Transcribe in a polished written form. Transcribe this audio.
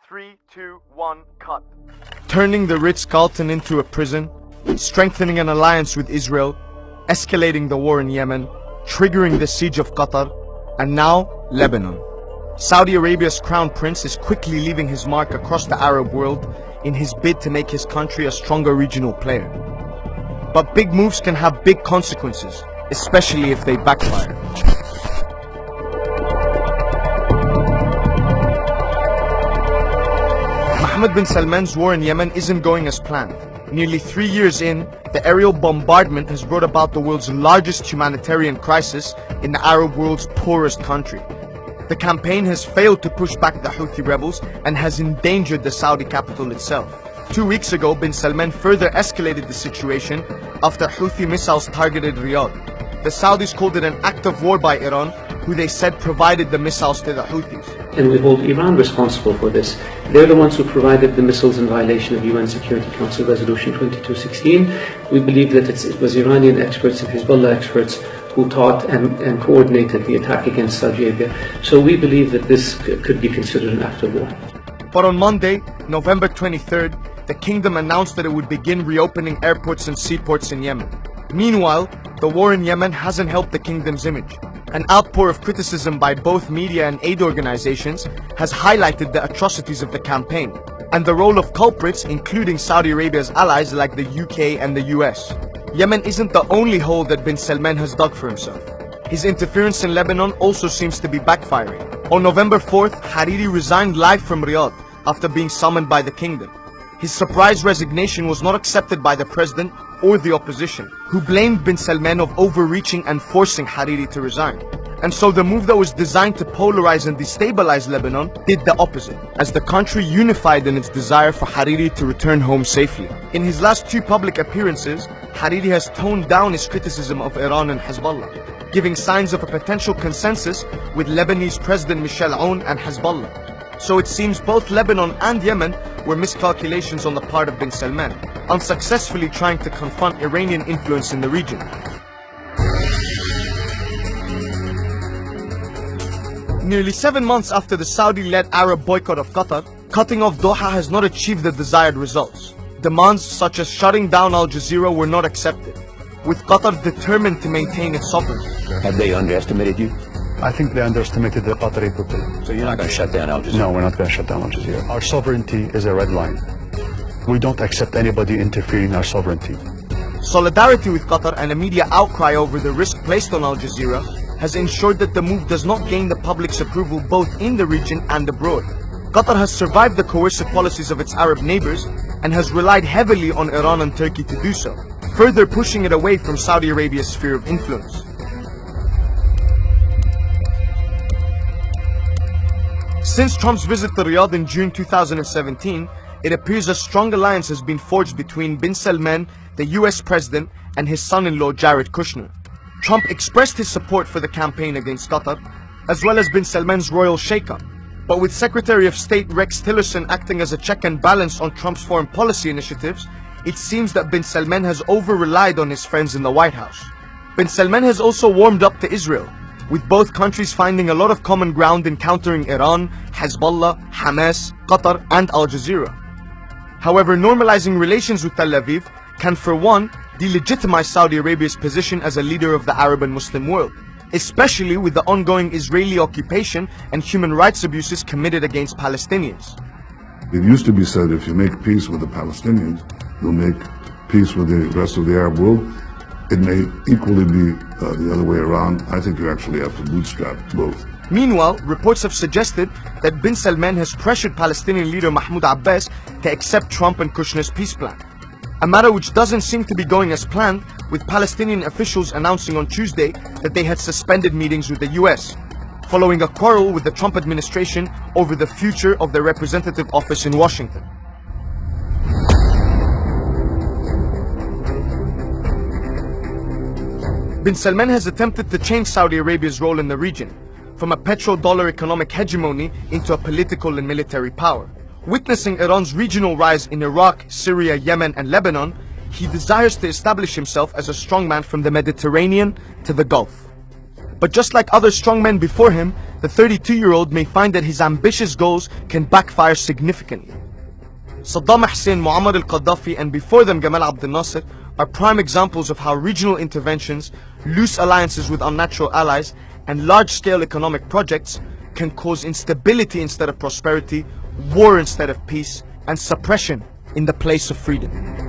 3, 2, 1, cut. Turning the Ritz-Carlton into a prison, strengthening an alliance with Israel, escalating the war in Yemen, triggering the siege of Qatar, and now Lebanon. Saudi Arabia's crown prince is quickly leaving his mark across the Arab world in his bid to make his country a stronger regional player. But big moves can have big consequences, especially if they backfire. Mohammed bin Salman's war in Yemen isn't going as planned. Nearly 3 years in, the aerial bombardment has brought about the world's largest humanitarian crisis in the Arab world's poorest country. The campaign has failed to push back the Houthi rebels and has endangered the Saudi capital itself. 2 weeks ago, bin Salman further escalated the situation after Houthi missiles targeted Riyadh. The Saudis called it an act of war by Iran, who they said provided the missiles to the Houthis. And we hold Iran responsible for this. They're the ones who provided the missiles in violation of UN Security Council Resolution 2216. We believe that it was Iranian experts and Hezbollah experts who taught and coordinated the attack against Saudi Arabia. So we believe that this could be considered an act of war. But on Monday, November 23rd, the kingdom announced that it would begin reopening airports and seaports in Yemen. Meanwhile, the war in Yemen hasn't helped the kingdom's image. An outpour of criticism by both media and aid organizations has highlighted the atrocities of the campaign and the role of culprits, including Saudi Arabia's allies like the UK and the US. Yemen isn't the only hole that bin Salman has dug for himself. His interference in Lebanon also seems to be backfiring. On November 4th, Hariri resigned live from Riyadh after being summoned by the kingdom. His surprise resignation was not accepted by the president or the opposition, who blamed bin Salman of overreaching and forcing Hariri to resign. And so the move that was designed to polarize and destabilize Lebanon did the opposite, as the country unified in its desire for Hariri to return home safely. In his last 2 public appearances, Hariri has toned down his criticism of Iran and Hezbollah, giving signs of a potential consensus with Lebanese President Michel Aoun and Hezbollah. So it seems both Lebanon and Yemen were miscalculations on the part of bin Salman, unsuccessfully trying to confront Iranian influence in the region. Nearly 7 months after the Saudi-led Arab boycott of Qatar, cutting off Doha has not achieved the desired results. Demands such as shutting down Al Jazeera were not accepted, with Qatar determined to maintain its sovereignty. Have they underestimated you? I think they underestimated the Qatari people. So you're not going to shut down Al Jazeera? No, we're not going to shut down Al Jazeera. Our sovereignty is a red line. We don't accept anybody interfering in our sovereignty. Solidarity with Qatar and a media outcry over the risk placed on Al Jazeera has ensured that the move does not gain the public's approval both in the region and abroad. Qatar has survived the coercive policies of its Arab neighbors and has relied heavily on Iran and Turkey to do so, further pushing it away from Saudi Arabia's sphere of influence. Since Trump's visit to Riyadh in June 2017, it appears a strong alliance has been forged between bin Salman, the US president, and his son-in-law Jared Kushner. Trump expressed his support for the campaign against Qatar, as well as bin Salman's royal shakeup. But with Secretary of State Rex Tillerson acting as a check and balance on Trump's foreign policy initiatives, it seems that bin Salman has over-relied on his friends in the White House. Bin Salman has also warmed up to Israel, with both countries finding a lot of common ground in countering Iran, Hezbollah, Hamas, Qatar, and Al Jazeera. However, normalizing relations with Tel Aviv can, for one, delegitimize Saudi Arabia's position as a leader of the Arab and Muslim world, especially with the ongoing Israeli occupation and human rights abuses committed against Palestinians. It used to be said if you make peace with the Palestinians, you'll make peace with the rest of the Arab world. It may equally be the other way around. I think you actually have to bootstrap both. Meanwhile, reports have suggested that bin Salman has pressured Palestinian leader Mahmoud Abbas to accept Trump and Kushner's peace plan, a matter which doesn't seem to be going as planned, with Palestinian officials announcing on Tuesday that they had suspended meetings with the US, following a quarrel with the Trump administration over the future of their representative office in Washington. Bin Salman has attempted to change Saudi Arabia's role in the region, from a petrodollar economic hegemony into a political and military power. Witnessing Iran's regional rise in Iraq, Syria, Yemen, and Lebanon, he desires to establish himself as a strongman from the Mediterranean to the Gulf. But just like other strongmen before him, the 32-year-old may find that his ambitious goals can backfire significantly. Saddam Hussein, Muammar al-Qaddafi, and before them Gamal Abdel Nasser are prime examples of how regional interventions, loose alliances with unnatural allies, and large-scale economic projects can cause instability instead of prosperity, war instead of peace, and suppression in the place of freedom.